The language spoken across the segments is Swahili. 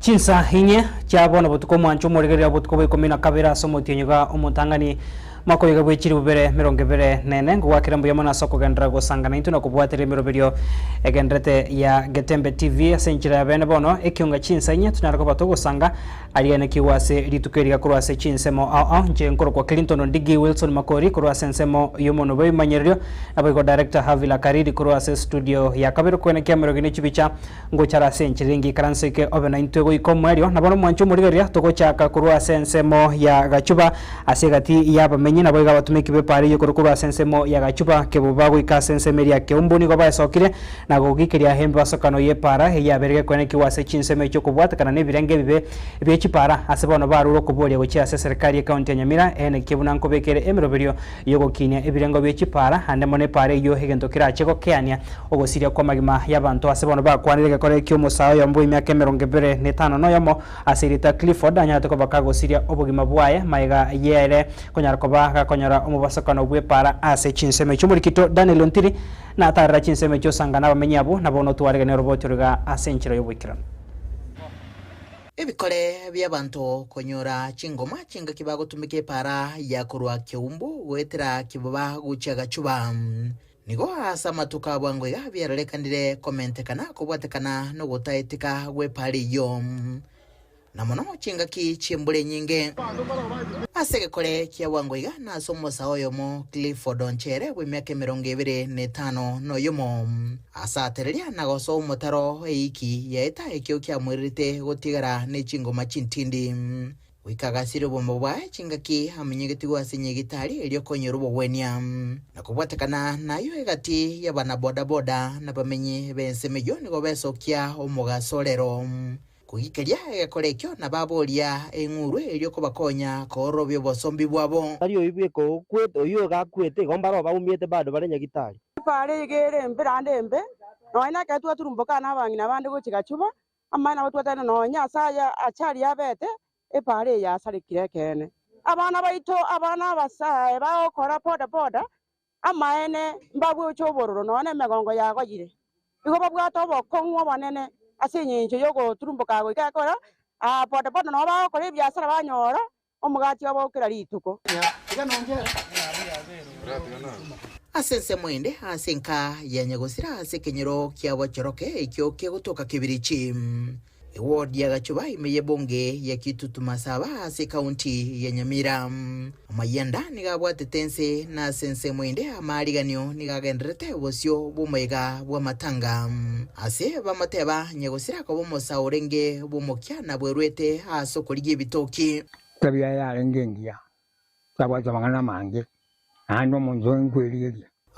Chinsa hinye cyabona butuko mwancho murigerera butuko bekomina kabera somo tinyuga umutangani mako yiga bwechiri bubere 24 ngo wakira mbuyamo na soko gendra go sangana into nakubwatere miroberio egendrete ya Getembe TV asenjira ya bene bono ekyunga chinsa hinye tunarako batogo sanga aliyane kiwase litukeri kurwase chinsemo nje nkoro kwa Clinton Ndigi Wilson Makori kurwase nsemo yomono boy manyerio nabo director Havila Karidi kurwase studio ya kabero kwene kamera gine chibicha ngo chara senchiringi karanseke obena intego ikomwerio nabono mwancho murigeria togo chaka kurwase nsemo ya gachuba asegati yaba nyina boiga batumiki bepari yokorukura sensemo ya gachupa kebubago ikasensemeria keumbuni go baesokire na gogikeria hembe basokano yepara ya berege kwene kiwase chinseme cyo kubwata kana nebirenge bibe byechipara asebono baruro kubolia gochia serikali ya county ya Nyamira ene kibuna nkobekere emiroberio yogokinya ebirengo byechipara andemone pare yo hegentokira cheko keania ogosiria kwa magima yabantu asebono bakwanire kore kyomo sayo yambu imyaka 25 no yamo asirita Clifford anyata ko bakagosiria obugima bwaye maiga yere konyara konyara umubasakano bwepara ase chinseme cy'umurikito Daniel Ntiri na atarira chinseme cyo sangana bamenyabo nabono tuwarega ne robot ruga asenchira y'ubukira ebikole by'abantu konyora chingoma chinga kibago tumike para ya kurwa keumbu wetera kibuba gucha gachuba nigo asa matuka bwango ya byarelekandire comment kana kubwatekana no gutaetika wepari yo na mono chinga ki chimbule nyinge asege kole kia wangoiga na somo saoyo mo Clifford Onchere wimyake 25 no yomo asa terelia na goso motaro eiki yaeta ekyo kya mwirite gotigara ne chingoma chintindi wikagasiro bombo bwa chinga ki hamenyegeti gwasinye gitari elyo konyero bwenya na kubwatekana nayo egati ya bana boda boda na bamenye bensemeyo nigo besokia omugasolero kugikeria ekolekyo na babolia enguru elyo kobakonya korobyo bosombi bwabo ariyo ibeko kwete oyo gakwete gombaro baumiete bado barenya gitari pare igere mbirandembe noina katwa turumboka na bangina bande gochigachuba amana batwatana nonya saya achari yabete epare ya sarikire kene abana baito abana basaye bakora poda poda amaene mbabwo chobororo none megongo yagogire bigo babwato bokongwa banene asenyinje yogo turumboka go ikakora poda poda no bakora ibyasara banyora omugati abokera lituko asense mwende asenka yanyagosira asekenyero kyabo choroke ikyo kegutoka kibirichi ward ya gachuba imeye bonge ya kitutuma saba ase county ya Nyamira amayenda nigabwate tense na sense mwende amariganyo nigagendrete bosyo bumega bwa matanga ase bamateba nyegosira ko bomosa orenge bumokya na bwerwete asoko ry'ibitoki tabya yarengengia tabwaza mangana mange hano munzo nkweliye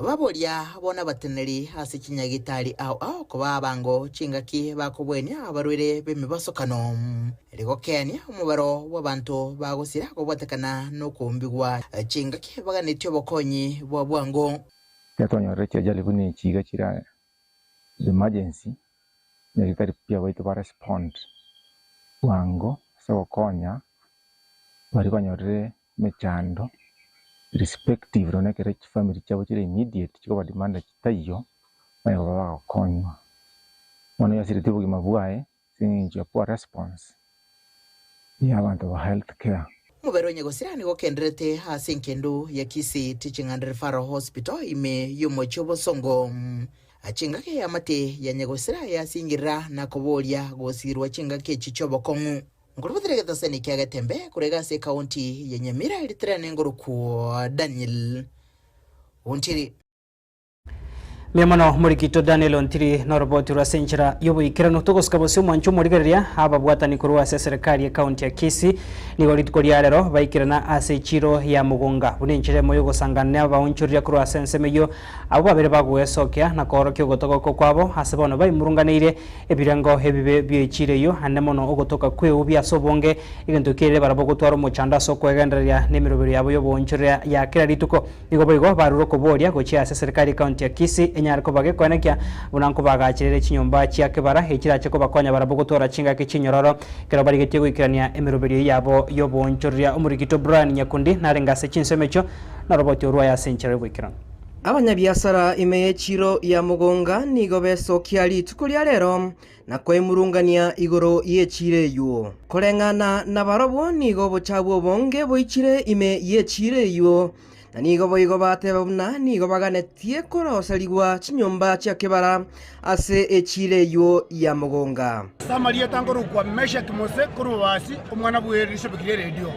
babolia bona bateneri ase kinyagitari au kuba abango chingaki bakubwenya abarwire bemibasokano rego kenya umubaro w'abantu bagusira kubwatekana no kumbigwa chingaki baganityo bokonyi bwa bwango yatonyo cyo jali kuni chiga chira emergency nyagitari pia baito ba respond bwango so konya bari konyore mechando respective rona kere family chabo chire immediate chiko badimanda chitayo bayo baba konywa mono yasirite bugima bwae sinje poor response ya abantu ba health care mubero nyegosirani gokendrete hasenkendo ya Kisii Teaching and Referral Hospital ime yomo chobo songo achingake yamate ya nyegosira yasingira na kobolia gosirwa chingake chichobo kongu ngurubutregeta seni kya Getembe kurega se county ya Nyamira ilitrene ngoruku Daniel Ntiri Memono murikito Daniel Ntiri no robot rasenchira yobo ikirano togoska bose mwancho murigeria aba bwatani kurwa serikali ya county ya Kisii ni goritkoria rero baikirana ase chiro ya mugonga unenchire moyo gosangana abaunchuria kurwa sensemeyo abo babere bagwesokya na korokyo gotoko kwabo hasebono bayimurunganire ebirango hebibe byechireyo anemono ogotoka kwe ubya sobonge igentokire barabogotwaro muchanda soko egenderia nemirobero yabo yobonchuria ya kira rituko nigo boigo baruro koboria gochia ase serikali ya county ya Kisii nyariko bage kwanekya bunanko bagakirere chinyomba cyake bara hekira cyo bakonya barabogotora cinga ke cinyororo kero bari getiye gwikirania emirobero yabo yobonchorya umurikito Brian Nyakundi narengase cinsemecho na roboti urwa ya senchero gwikirana Abanyabiasara ime chiro ya mugonga nigo besokia rituko rya rero na kwemurungania igoro yechire yuo korengana na barobo nigo bochabo bonge boichire ime yechire yuo na nigo boigo bateba buna nigo baganetie korosaligwa chinyomba chia kebara ase echire yuo ya mugonga samaria tangoro kwa mesha kimose kurubasi umwana bwerisho bikire radio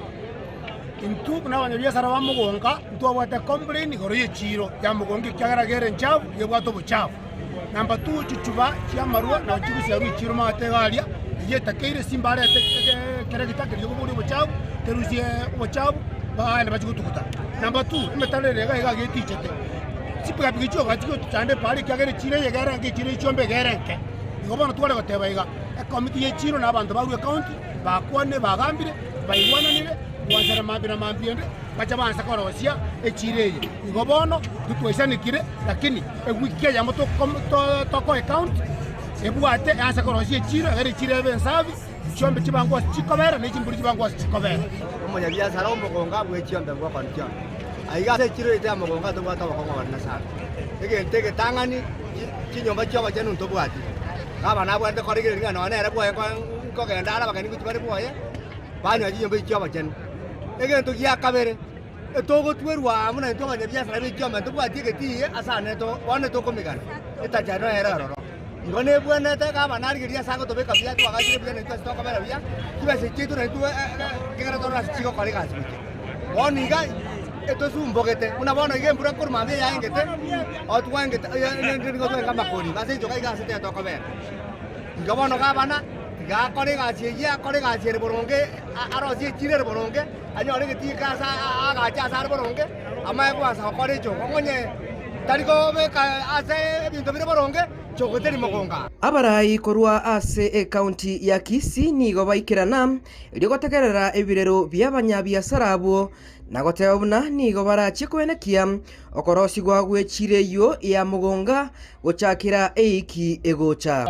intu kuna abanyabiasara ba mugonga ntwabata complain igoro yechiro ya mugonga kyagaragere nchavu yebwato buchafu namba 2 chichuba kya marua na chibisi ya ruchiro mategalia yetakeire simbare kere gitakiri yoburi buchafu teruzie buchafu baana bachikutukuta namba 2 imetalere ga getichete sipuga bigicho gachiko chande pali kyagere chire yegara ngechire chombe gerenke igobana twale goteba iga committee yechiro na abantu baru county bakwane bagambire baigwananire wanzara mambire bachabanza korosia echireye igobono tutwesanikire lakini wiki ya moto toko account ebwate asa korosia echiro ere chire bensavi chombe chibangwa chikobera ne chimburi chibangwa chikobera omonya biasara omogonga bwechombe bwa kontia aiga echiro ite amogonga to bwata bakongwa bana sana tege tangani chinyomba choba chenu ntobwati kaba nabwate korigire ngana wanere bwa ko genda ara bakani kuchibare bwaye banya chinyomba choba chenu egento gya kabere etogo twerwa muna etogo nya biasara bichoma ntobwati getiye asane to wane to komigana etajano eraro ngone bwana ta kaba narigiria sango to beka bia to agachire bia nto to kabera bia kibase chitu na tu kigara to ras chico kore gas oniga eto sumbogete una bona igembura kurma bia yangete otwangete ngo to kama koni base jo kai gas te to kabera ngobono kabana ga kore gachi ya kore gachi re boronge arosi chire re boronge anyore geti kasa agacha sar boronge amaye kwa sa kore jo ngonye tariko be ase binto bire boronge chokoteri mugonga abarai korwa ase county ya Kisii nigo baikirana iri gotegerera ebirero by'abanyabiasara abo na goteba buna nigo barachikwenekia okorosi gwa gwechire yo ya mugonga gochakira eiki egocha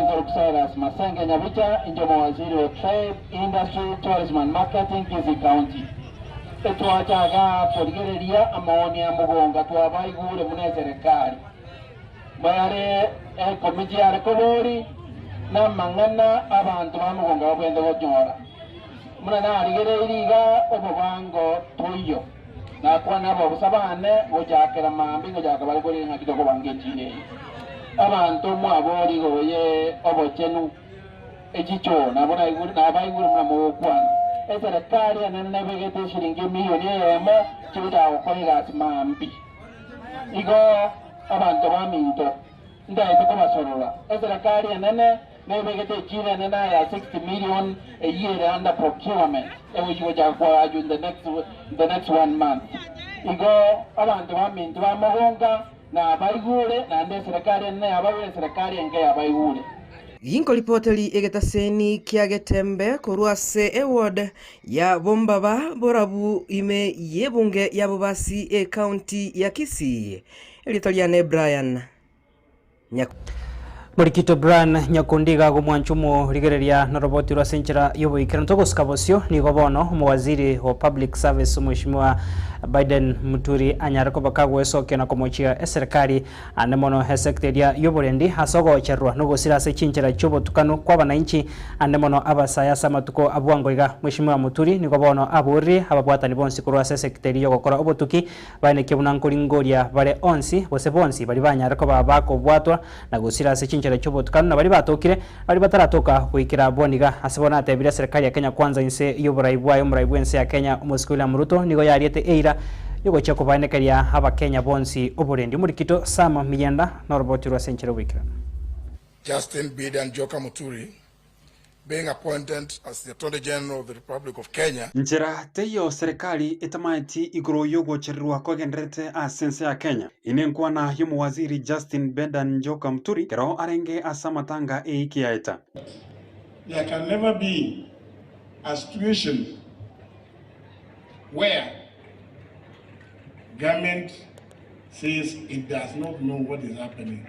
Masenge Nyabicha injomo waziri wa Trade, Industry, Tourism and Marketing Kisii County etwachaga poligereria amaoni ya mugonga twabaigure mune serikali bayare komiti ya kobori na mangana abantu bamugonga babwende gojora muna na arigereiriga obubango toyo na kwana bo busabane bojakera mambi ngojaka bali kuri nka kitoko bangechire abantu mwabori goye obochenu ejicho nabona iguru nabaiguru mwa kwana serikali ananebegete shilingi milioni emo chibuta okorera mambi igo abantu baminto ndaite kubasorora serikali anene nebegete chile nena ya 60 million a year under procurement ewo jakwa aju the next 1 month igo abantu baminto bamugonga na baigure na nde serikali nene abawe serikali enge abaigure Yinko ripoteli egetaseni kia getembe koruase eward ya bombaba borabu ime yebunge ya bobasi county ya Kisii elitaliane Brian Nyaku Murikito Brian Nyakundiga gumwanchumo rigereria na roboti rwa senchera yobo ikirantogo skabosio ni gobono mwaziri wa public service mheshimiwa Biden Muturi anyarako bakagwe soke na komochia serikali anemono hesekteria yoborendi hasogo cherwa no gosira se chinchera chobo tukano kwa bananchi anemono abasayasa matuko abwangoiga mheshimiwa Muturi ni gobono aburi ababwata ni bonsi kurwa sekteria yogokora obotuki bane kebunankoringoria bare onsi bose bonsi bali banyarako babako bwatwa na gosira se chinchera chobo tukano na bali batokire bali bataratoka kuikira boniga asibona atebira serikali ya Kenya kwanza inse yoboraibwa yomraibwense ya Kenya umusikula muruto nigo yariete eira yugo chako banekeria aba Kenya bonsi oborendi murikito sama miyenda na roboti rwa senchero wikira Justin Bidan Joka Muturi being appointed as the Attorney General of the Republic of Kenya. Njera teyo serikali itamaiti igoro yogo cherua kwa gendrete asense ya Kenya. Inenkwa na yumu waziri Justin Bidan Joka Muturi kero arenge asamatanga eiki yaeta. There can never be a situation where government says it does not know what is happening.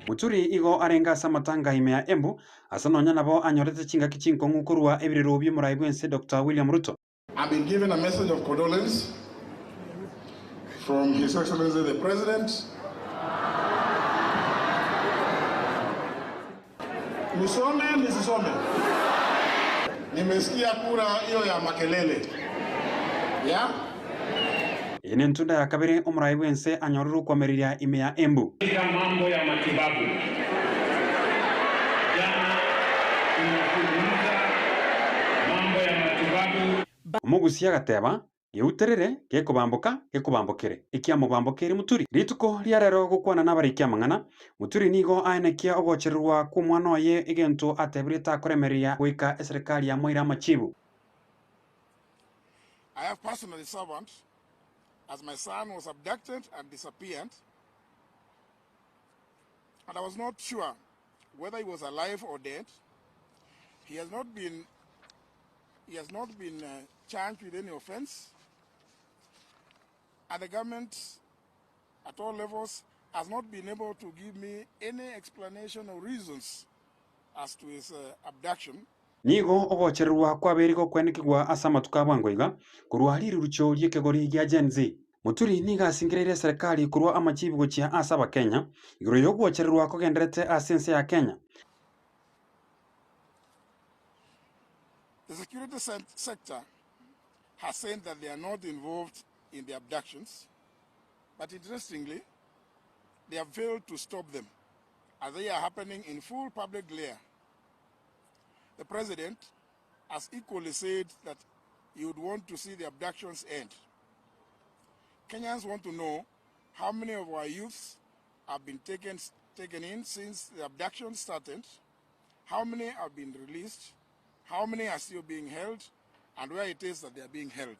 Muturi igo arenga samatanga imea Embu asanonya nabo anyorete chinga kichinko ngukurwa ebiriro by'umurayibwense Dr. William Ruto. I've been given a message of condolence from His Excellency the President. Nisome nisisome? Nimesikia kura hiyo ya makelele. Ya? Ine ntunda ya kabiri umurai wense anyoruru kwa meriria ime ya Embu. Mambo ya matibabu. Jana tunazungumza mambo ya matibabu. Umugusia gateba geuterere gekubambukire ikia mubambukire Muturi rituko liarero gukwana nabarikia mangana Muturi nigo aenekia ogochererwa ku mwana oye igento atebrita koremeria gwika serikali ya Moira Machibu. I have personally served as my son was abducted and disappeared, and I was not sure whether he was alive or dead. He has not been charged with any offense, and the government at all levels has not been able to give me any explanation or reasons as to his abduction. Nigo ogochererwa kwa beriko kwenikigwa asama tukabwangoiga kurwa rirucho ryekegori gya Gen Z. Muturi niga singirire serikali kurwa amachibu gochia asaba Kenya igoro yogochererwa kogenderete asense ya Kenya. The security sector has said that they are not involved in the abductions, but interestingly, they have failed to stop them as they are happening in full public glare. The president has equally said that he would want to see the abductions end. Kenyans want to know how many of our youths have been taken in since the abduction started, how many have been released, how many are still being held, and where it is that they are being held.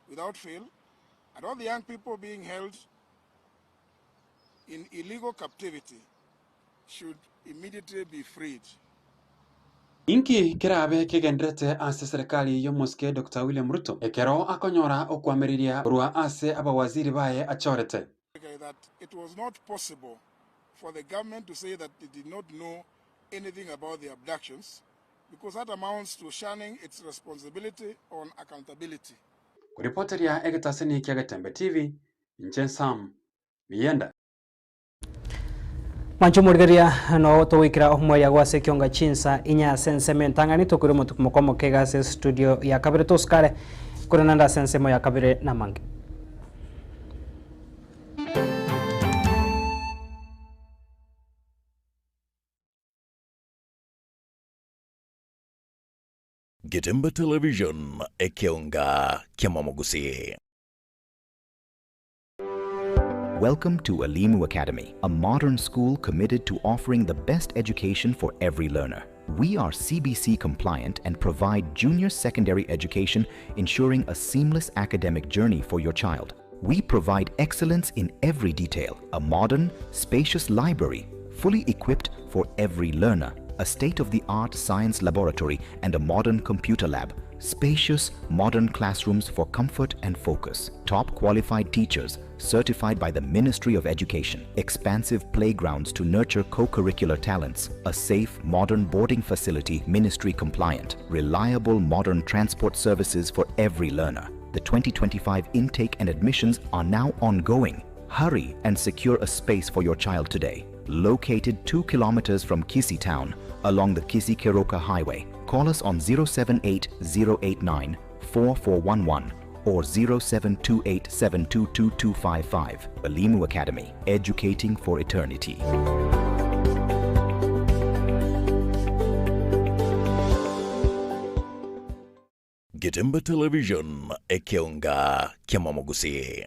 Without fail, and all the young people being held in illegal captivity should immediately be freed. Inki kirabe kigendrete ase serikali yomoske Dr. William Ruto ekero akonyora okwameriria rwa ase abawaziri baye achorete. That it was not possible for the government to say that it did not know anything about the abductions, because that amounts to shunning its responsibility on accountability. Kuripoteria egetaseni kia Gatembe TV, Nchen Sam Mienda. Mancho murgeria no to wikira omwaya gwase kionga chinsa inya sense mentangani to kuri mutu mokomo kega se studio ya kabire to skare kuri nanda sense mo ya kabire na mange. Gatembe Television ekionga kiamamogusi. Welcome to Elimu Academy, a modern school committed to offering the best education for every learner. We are CBC compliant and provide junior secondary education, ensuring a seamless academic journey for your child. We provide excellence in every detail, a modern, spacious library, fully equipped for every learner, a state-of-the-art science laboratory and a modern computer lab, spacious, modern classrooms for comfort and focus, top qualified teachers certified by the Ministry of Education, expansive playgrounds to nurture co-curricular talents, a safe, modern boarding facility ministry compliant, reliable modern transport services for every learner. The 2025 intake and admissions are now ongoing. Hurry and secure a space for your child today. Located 2 kilometers from Kisii town along the Kisii-Keroka highway. Call us on 078-089-4411 or 0728-722-255. Elimu Academy, educating for eternity. Gatembe Television ekionga kiamamogusi.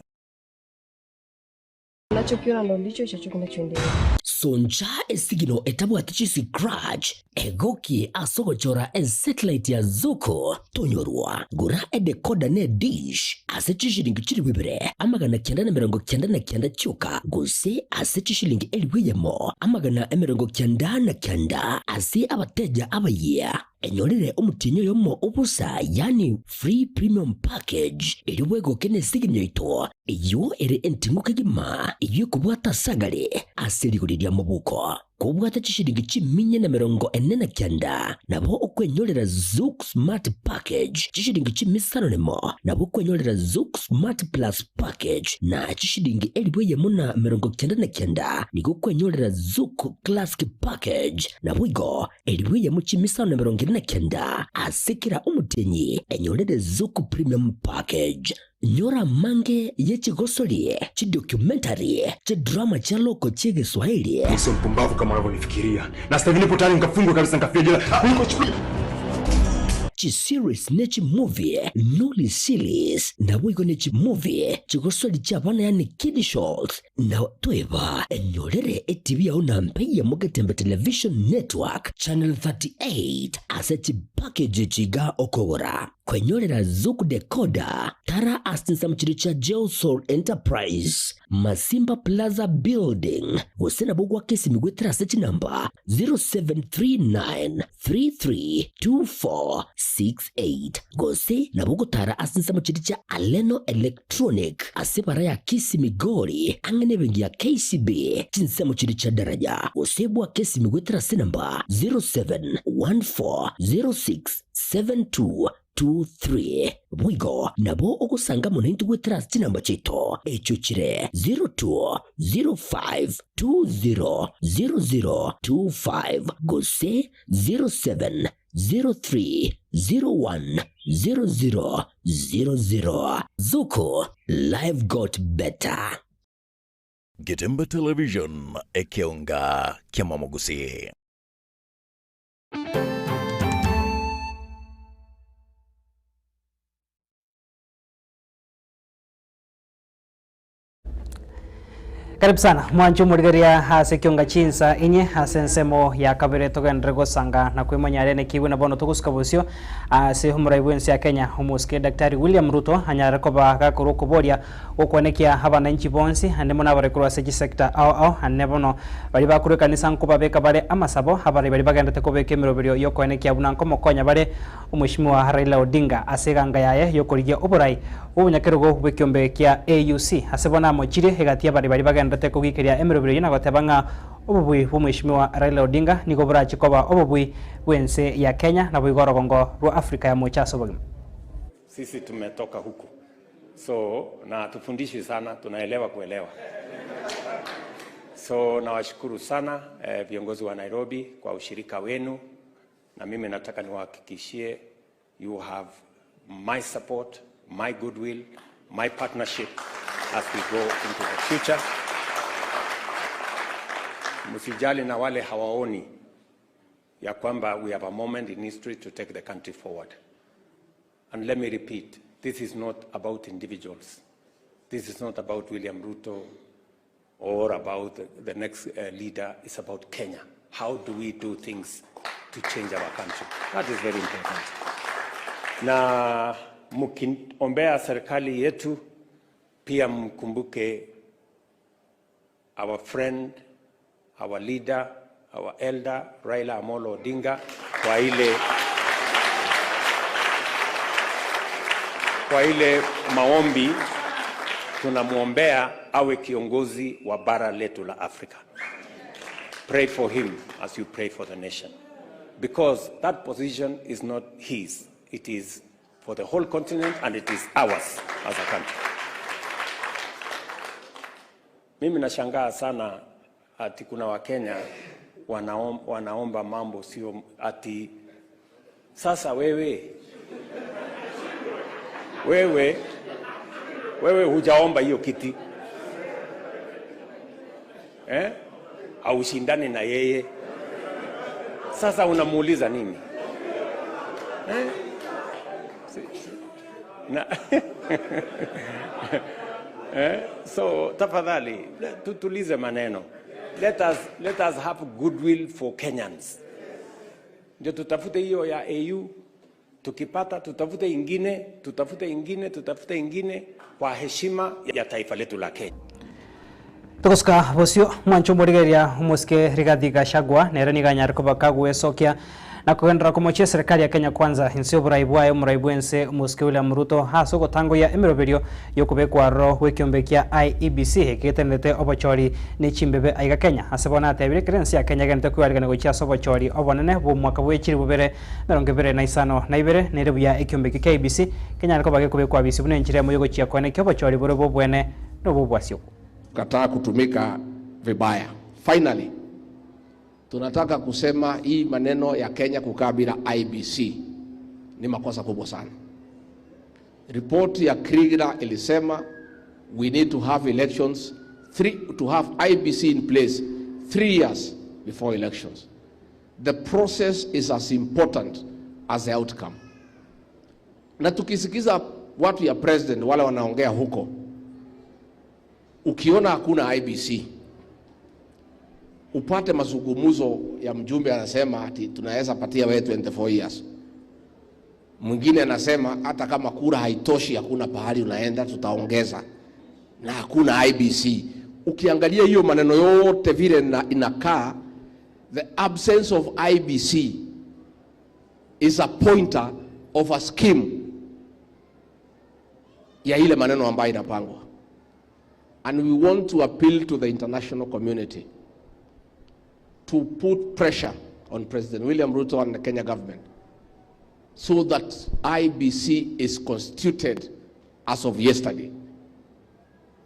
Nachokiona ndo ndicho hicho kinachoendelea. Sonja esigino etabwatichi si scratch egoki asogochora satellite ya Zuko tonyorwa gura decoder ne dish asechishilingi chiri wibere amagana 999 chuka guse asechishilingi eliwiyemo amagana 999 ase abateja abaye enyorere umutinyo yomo obusa yani free premium package eliwego kene siginyo ito iyo ere entinguke gima iyo kubwata sagale aseriguriria mubuko kubwata chishiringi chiminye na mirongo enena kianda nabo okwenyorera Zouk Smart Package chishiringi chimisano nemo nabo okwenyorera Zouk Smart Plus Package na chishiringi elibweye muna mirongo kianda na kianda nigo okwenyorera Zouk Classic Package nabo igo elibweye mu chimisano na mirongo enena kianda asikira umutenyi enyorere Zouk Premium Package nyora mange yechigosolie chidocumentary chidrama cha loko chege Swahili. Sio mpumbavu kama unavyonifikiria. Na sasa hivi nipo tayari nikafungwa kabisa nikafia jela. Series nechi movie Noli series na wigo nechi movie chigosoli chabana yani Kid Shows na tueva enyorere TV ya unampeya Mugetembe Television Network Channel 38 aseti package chiga okora kwenyorera Zouk Decoder tara asinsa mchiricha Geosoul Enterprise Masimba Plaza Building usena bugwa kesi migwetra sechi namba 0739332468 gose na bugo tara asinsa mchiricha Aleno Electronic asebara ya kisi migori angene bengi ya KCB chinsa mchiricha daraja usebwa kesi migwetra senamba 0714067223 Wigo nabo okusanga munentu gwetrust chinamba chito echuchire 0205200025 gose 0703010000 Zuko life got better. Gitemba Television Ekeonga Kiamamogusi. Karibu sana mwancho murigaria hase kionga chinsa inye hasensemo ya kabere togendrego sanga na kwimanya rene kiwe na bono tuguska bosio ase humura ibwensi ya Kenya humuske Daktari William Ruto hanyara koba gakuru kuboria okwanekia abananchi bonsi andemo na barekuru ase sector ao andebono bali bakuru kanisa nkuba beka bare amasabo habari bali bagenda tekobeke miroberio yokwanekia bunanko mokonya bare umushimiwa Raila Odinga ase ganga yaye yokorigia oborai ubunyakerugo bwekiombe kia AUC asebona mochire hegatia bali bagenda teko gikeria emirobiro yina gotebanga obubui bumwishimiwa Raila Odinga nigo burachi koba obubui bwense ya Kenya na buigorogongo ru Afrika ya mochaso bagim. Sisi tumetoka huku, so na tufundishi sana, tunaelewa kuelewa. So nawashukuru sana viongozi wa Nairobi kwa ushirika wenu, na mimi nataka niwahakikishie you have my support, my goodwill, my partnership as we go into the future. Msijali na wale hawaoni ya kwamba we have a moment in history to take the country forward. And let me repeat, this is not about individuals. This is not about William Ruto or about the next leader. It's about Kenya. How do we do things to change our country? That is very important. Na mkiombea serikali yetu, pia mkumbuke our friend, our leader, our elder, Raila Amolo Odinga, kwa ile maombi tunamuombea awe kiongozi wa bara letu la Afrika. Pray for him as you pray for the nation. Because that position is not his. It is for the whole continent and it is ours as a country. Mimi nashangaa sana ati kuna Wakenya wanaomba mambo sio ati sasa wewe hujaomba hiyo kiti au shindani na yeye, sasa unamuuliza nini na so tafadhali tutulize maneno. Let us have goodwill for Kenyans. Ndio tutafute hiyo ya AU, tukipata tutafute ingine kwa heshima ya taifa letu la Kenya. Tukoska bosio mwancho morigeria umuske Rigathi Gachagua nera ni ganyar ko bakagwe sokia na kugendera kumochia serikali ya Kenya Kwanza insio buraibwayo muraibwense Muske William Ruto haso gotango ya emiroberio yokubekwa ro wekiombekya IEBC heketendete obochori ni chimbebe aiga Kenya asebona atebire kerensi ya Kenya gente kwarigana gochia sobochori obonene bo mwaka bwechiri bubere 2025 na ibere nerebu ya ekiombeki KBC Kenya aliko bage kubekwa bisi bune nchire moyo gochia kone kyobochori bore bo bwene no bo bwasio kataa kutumika vibaya. Finally, tunataka kusema hii maneno ya Kenya kukaa bila IEBC ni makosa kubwa sana. Report ya Kriegler ilisema we need to have elections to have IEBC in place 3 years before elections. The process is as important as the outcome. Na tukisikiza watu ya president wale wanaongea huko, ukiona hakuna IEBC, upate mazungumzo ya mjumbe anasema ati tunaweza patia wewe 24 years. Mwingine anasema hata kama kura haitoshi hakuna pahali unaenda tutaongeza na hakuna IEBC. Ukiangalia hiyo maneno yote vile inakaa, the absence of IEBC is a pointer of a scheme ya ile maneno ambayo inapangwa. And we want to appeal to the international community to put pressure on President William Ruto and the Kenya government so that IEBC is constituted as of yesterday.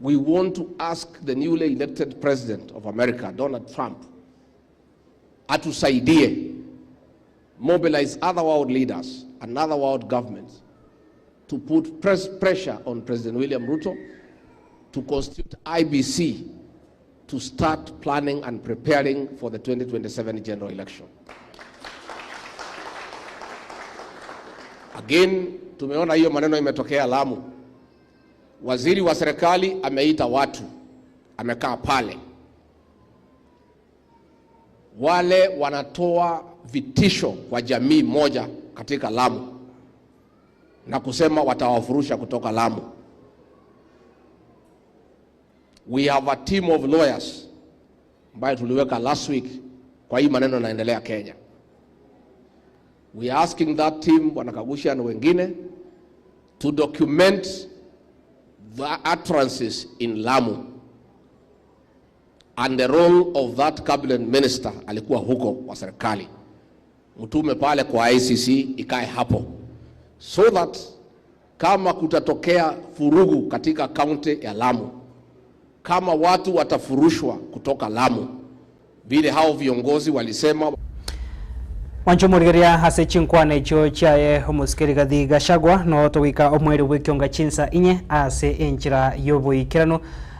We want to ask the newly elected president of America, Donald Trump, atusaidie, mobilize other world leaders and other world governments to put pressure on President William Ruto to constitute IEBC to start planning and preparing for the 2027 general election. Again, tumeona hiyo maneno imetokea Lamu. Waziri wa serikali ameita watu, amekaa pale. Wale wanatoa vitisho kwa jamii moja katika Lamu na kusema watawafurusha kutoka Lamu. We have a team of lawyers ambayo tuliweka last week kwa hii maneno yanaendelea Kenya. We are asking that team, wanakagusha na wengine, to document the utterances in Lamu and the role of that cabinet minister alikuwa huko wa serikali. Mtume pale kwa ICC ikae hapo so that kama kutatokea furugu katika kaunti ya Lamu, kama watu watafurushwa kutoka Lamu vile hao viongozi walisema. Wanchomurigeria hase chinkwane cho chae homuskeri gathi gashagwa no towika omwere wikionga chinsa inye ase enchira yoboikirano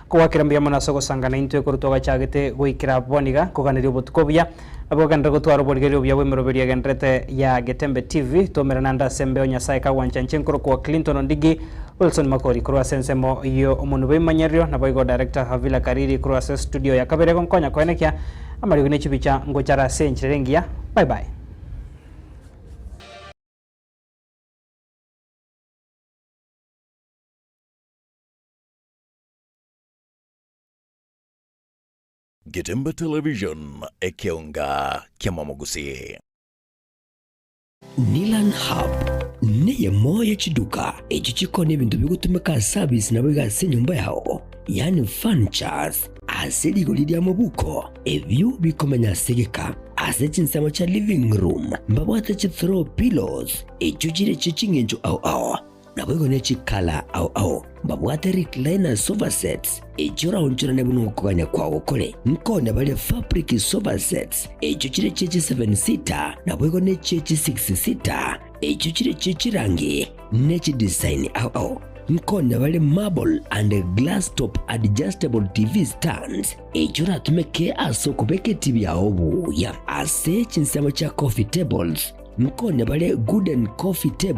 kwakira mbya mona sogo sangana intwe kurutoga chagete goikira boniga kuganira obutukobya abogandra gotwara borigerio bya wemeroberia gendrete ya Getembe TV tomera nanda sembe onyasaye ka wanchanchenko kwa Clinton Ondigi Wilson Makori kurwa sensemo iyo omunube manyerio na boigo director Havila Kariri kurwa studio ya kabere konkonya koenekia amari gune chibicha ngochara senchirengia. Bye bye. Getembe Television ekionga kiamamogusi. Nilan Hub niye moya chiduka echichiko n'ebintu bigutumika service na bega senyumba yao yani furnitures asedi golidia mabuko ebyo bikomenya segeka asechinsamo cha living room mbabwata chi throw pillows echujire chichingenjo au nabwego nechi kala au mbabwata recliner sofa sets ejora onchura nebuno kuganya kwawo kole nkone bale fabric sofa sets echujire chechi 7 seater nabwego nechi 6 seater echujire chechi rangi nechi design au nkone bale marble and glass top adjustable TV stands ejora tumeke aso kubeke TV yao buya ase chinsamo cha coffee tables nkone bale wooden coffee table